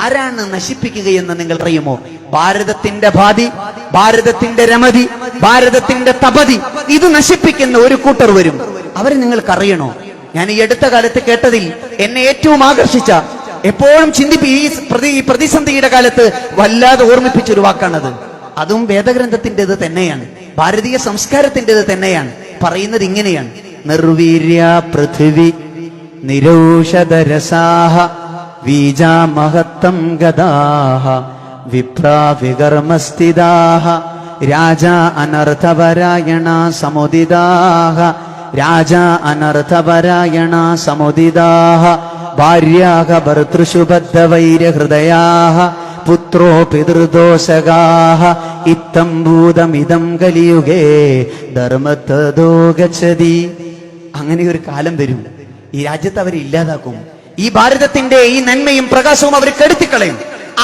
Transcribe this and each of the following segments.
ആരാണ് നശിപ്പിക്കുകയെന്ന് നിങ്ങൾ അറിയുമോ? ഭാരതത്തിന്റെ ഭാതി, ഭാരതത്തിന്റെ രമതി, ഭാരതത്തിന്റെ തപതി, ഇത് നശിപ്പിക്കുന്ന ഒരു കൂട്ടർ വരും. അവരെ നിങ്ങൾക്കറിയണോ? ഞാൻ ഈ അടുത്ത കാലത്ത് കേട്ടതിൽ എന്നെ ഏറ്റവും ആകർഷിച്ച, എപ്പോഴും ഈ പ്രതിസന്ധിയുടെ കാലത്ത് വല്ലാതെ ഓർമ്മിപ്പിച്ചൊരു വാക്കാണത്. അതും വേദഗ്രന്ഥത്തിൻ്റെത് തന്നെയാണ്, ഭാരതീയ സംസ്കാരത്തിൻ്റെത് തന്നെയാണ്. പറയുന്നത് ഇങ്ങനെയാണ്: നിർവീര്യ പൃഥിവി നിരൗഷധരസാഹ വീജാ മഹത്തം ഗദാഹ വിപ്രാ വികർമ്മസ്ഥിതാഹ രാജാ അനർത്ഥപരായണ സമുദിതാഹ രാജാ അനർത്ഥപരായണ സമുദിതാഹ ഭാര്യാഹ ഭർതൃഷു ബദ്ധവൈരഹൃദയാഹ പുത്രോ പിതൃദോഷകാഹ ഇത്തം ഭൂതമിതം കലിയുഗേ ധർമ്മത്തദോ ഗച്ഛതി. അങ്ങനെ ഒരു കാലം വരും, ഈ രാജ്യത്ത് അവരെ ഇല്ലാതാക്കും. ഈ ഭാരതത്തിന്റെ ഈ നന്മയും പ്രകാശവും അവർ കെടുത്തിക്കളയും.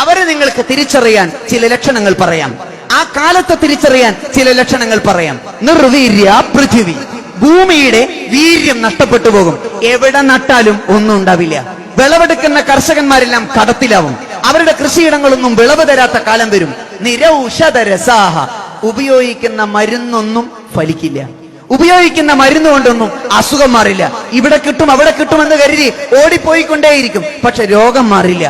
അവരെ നിങ്ങൾക്ക് തിരിച്ചറിയാൻ ചില ലക്ഷണങ്ങൾ പറയാം. ആ കാലത്തെ തിരിച്ചറിയാൻ ചില ലക്ഷണങ്ങൾ പറയാം. നിർവീര്യ പൃഥിവി, ഭൂമിയുടെ വീര്യം നഷ്ടപ്പെട്ടു പോകും. എവിടെ നട്ടാലും ഒന്നും ഉണ്ടാവില്ല. വിളവെടുക്കുന്ന കർഷകന്മാരെല്ലാം കടത്തിലാവും. അവരുടെ കൃഷിയിടങ്ങളൊന്നും വിളവ് തരാത്ത കാലം വരും. നിരൗഷധരസാഹ, ഉപയോഗിക്കുന്ന മരുന്നൊന്നും ഫലിക്കില്ല. ഉപയോഗിക്കുന്ന മരുന്ന് കൊണ്ടൊന്നും അസുഖം മാറില്ല. ഇവിടെ കിട്ടും അവിടെ കിട്ടുമെന്ന് കരുതി ഓടിപ്പോയിക്കൊണ്ടേയിരിക്കും, പക്ഷെ രോഗം മാറില്ല.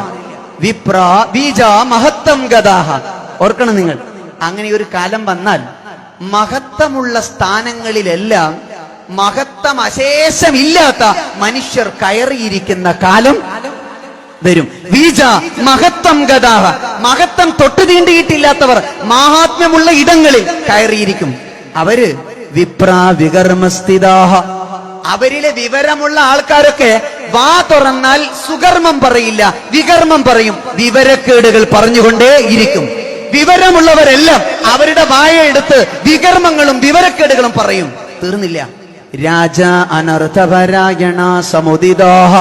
വിപ്രാ ബീജ മഹത്തം ഗദാഹ. ഓർക്കണം നിങ്ങൾ, അങ്ങനെ ഒരു കാലം വന്നാൽ മഹത്വമുള്ള സ്ഥാനങ്ങളിലെല്ലാം മഹത്വം അശേഷമില്ലാത്ത മനുഷ്യർ കയറിയിരിക്കുന്ന കാലം വരും. ബീജ മഹത്വം ഗദാഹ, മഹത്വം തൊട്ടു തീണ്ടിയിട്ടില്ലാത്തവർ മഹാത്മ്യമുള്ള ഇടങ്ങളിൽ കയറിയിരിക്കും. അവര് വിപ്രാ വികർമ്മസ്ഥിതാഹ, അവരിലെ വിവരമുള്ള ആൾക്കാരൊക്കെ വാ തുറന്നാൽ സുകർമ്മം പറയില്ല, വികർമ്മം പറയും. വിവരക്കേടുകൾ പറഞ്ഞുകൊണ്ടേ ഇരിക്കും. വിവരമുള്ളവരെല്ലാം അവരുടെ വായ എടുത്ത് വികർമ്മങ്ങളും വിവരക്കേടുകളും പറയും. തീർന്നില്ല. രാജാ അനർത്ഥപരായണ സമുദിതാഹ,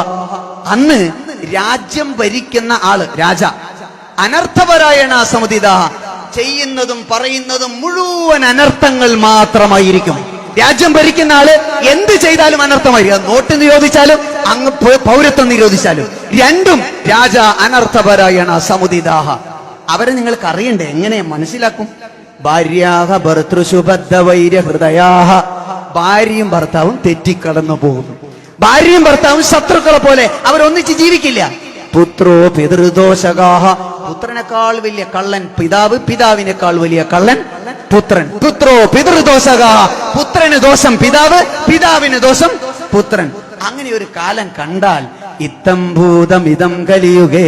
അന്ന് രാജ്യം ഭരിക്കുന്ന ആള് രാജ. അനർത്ഥപരായണ സമുദിതാഹ, ചെയ്യുന്നതും പറയുന്നതും മുഴുവൻ അനർത്ഥങ്ങൾ മാത്രമായിരിക്കും. രാജ്യം ഭരിക്കുന്ന ആള് എന്ത് ചെയ്താലും അനർത്ഥമായിരിക്കും. നോട്ട് നിരോധിച്ചാലും അങ്ങ് പൗരത്വം നിരോധിച്ചാലും രണ്ടും രാജ അനർത്ഥപരായണ സമുദിതാഹ. അവരെ നിങ്ങൾക്ക് അറിയണ്ടേ? എങ്ങനെ മനസ്സിലാക്കും? ഭാര്യാഹ ഭർതൃഷു ബദ്ധവൈരഹൃദയാഹ, ഭാര്യയും ഭർത്താവും തെറ്റിക്കടന്നു പോകുന്നു. ഭാര്യയും ഭർത്താവും ശത്രുക്കളെ പോലെ അവരൊന്നിച്ച് ജീവിക്കില്ല. പുത്രോ പിതൃദോഷകാഹ, പുത്രനേക്കാൾ വലിയ കള്ളൻ പിതാവ്, പിതാവിനേക്കാൾ വലിയ കള്ളൻ പുത്രൻ. പുത്രോ പിതൃദോഷകാഹ, പുത്രന് ദോഷം പിതാവ്, പിതാവിന് ദോഷം പുത്രൻ. അങ്ങനെ ഒരു കാലം കണ്ടാൽ ഇത്തം ഭൂതമിതം കലിയുഗേ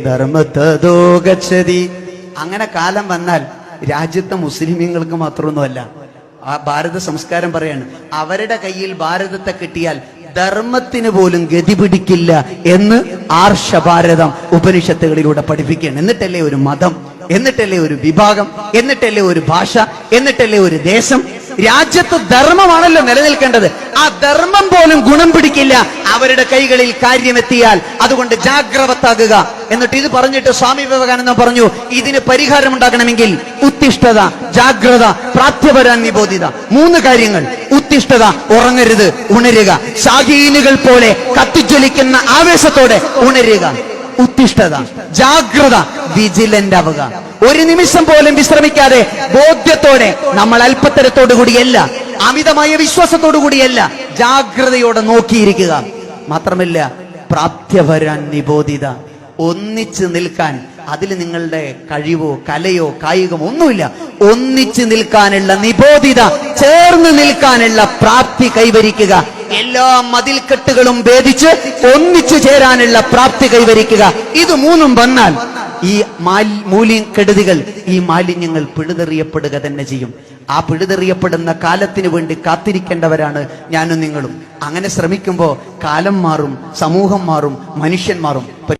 ധർമ്മത്തദോ ഗച്ഛതി. അങ്ങനെ കാലം വന്നാൽ രാജ്യത്തെ മുസ്ലിമീങ്ങൾക്ക് മാത്രമൊന്നുമല്ല, ആ ഭാരത സംസ്കാരം പറയാണ്, അവരുടെ കയ്യിൽ ഭാരതത്തെ കിട്ടിയാൽ ധർമ്മത്തിന് പോലും ഗതി പിടിക്കില്ല എന്ന് ആർഷഭാരതം ഉപനിഷത്തുകളിലൂടെ പഠിപ്പിക്കുകയാണ്. എന്നിട്ടല്ലേ ഒരു മതം, എന്നിട്ടല്ലേ ഒരു വിഭാഗം, എന്നിട്ടല്ലേ ഒരു ഭാഷ, എന്നിട്ടല്ലേ ഒരു ദേശം. രാജ്യത്ത് ധർമ്മമാണല്ലോ നിലനിൽക്കേണ്ടത്. ആ ധർമ്മം പോലും ഗുണം പിടിക്കില്ല അവരുടെ കൈകളിൽ കാര്യമെത്തിയാൽ. അതുകൊണ്ട് ജാഗ്രവത്താകുക. എന്നിട്ട് ഇത് പറഞ്ഞിട്ട് സ്വാമി വിവേകാനന്ദൻ പറഞ്ഞു, ഇതിന് പരിഹാരം ഉണ്ടാക്കണമെങ്കിൽ ഉത്തിഷ്ഠത, ജാഗ്രത, പ്രാത്യപരാൻ നിബോധിത. 3 കാര്യങ്ങൾ. ഉത്തിഷ്ഠത, ഉറങ്ങരുത്, ഉണരുക. ശാഖീനുകൾ പോലെ കത്തിജ്വലിക്കുന്ന ആവേശത്തോടെ ഉണരുക. ഉത്തിഷ്ഠത, ജാഗ്രത, വിജിലന്റ് ആവുക. ഒരു നിമിഷം പോലും വിശ്രമിക്കാതെ ബോധ്യത്തോടെ, നമ്മൾ അല്പത്തരത്തോടു കൂടിയല്ല, അമിതമായ വിശ്വാസത്തോടു കൂടിയല്ല, ജാഗ്രതയോടെ നോക്കിയിരിക്കുക. മാത്രമല്ല പ്രാപ്ത്യവരാൻ നിബോധിത, ഒന്നിച്ച് നിൽക്കാൻ. അതിൽ നിങ്ങളുടെ കഴിവോ കലയോ കായികമോ ഒന്നുമില്ല. ഒന്നിച്ച് നിൽക്കാനുള്ള നിബോധിത, ചേർന്ന് നിൽക്കാനുള്ള പ്രാപ്തി കൈവരിക്കുക. എല്ലാ മതിൽക്കെട്ടുകളും ഭേദിച്ച് ഒന്നിച്ചു ചേരാനുള്ള പ്രാപ്തി കൈവരിക്കുക. ഇത് 3 വന്നാൽ ഈ മൂല്യക്കെടുതികൾ, ഈ മാലിന്യങ്ങൾ പിഴുതെറിയപ്പെടുക തന്നെ ചെയ്യും. ആ പിഴുതെറിയപ്പെടുന്ന കാലത്തിന് വേണ്ടി കാത്തിരിക്കേണ്ടവരാണ് ഞാനും നിങ്ങളും. അങ്ങനെ ശ്രമിക്കുമ്പോൾ കാലം മാറും, സമൂഹം മാറും, മനുഷ്യൻ മാറും.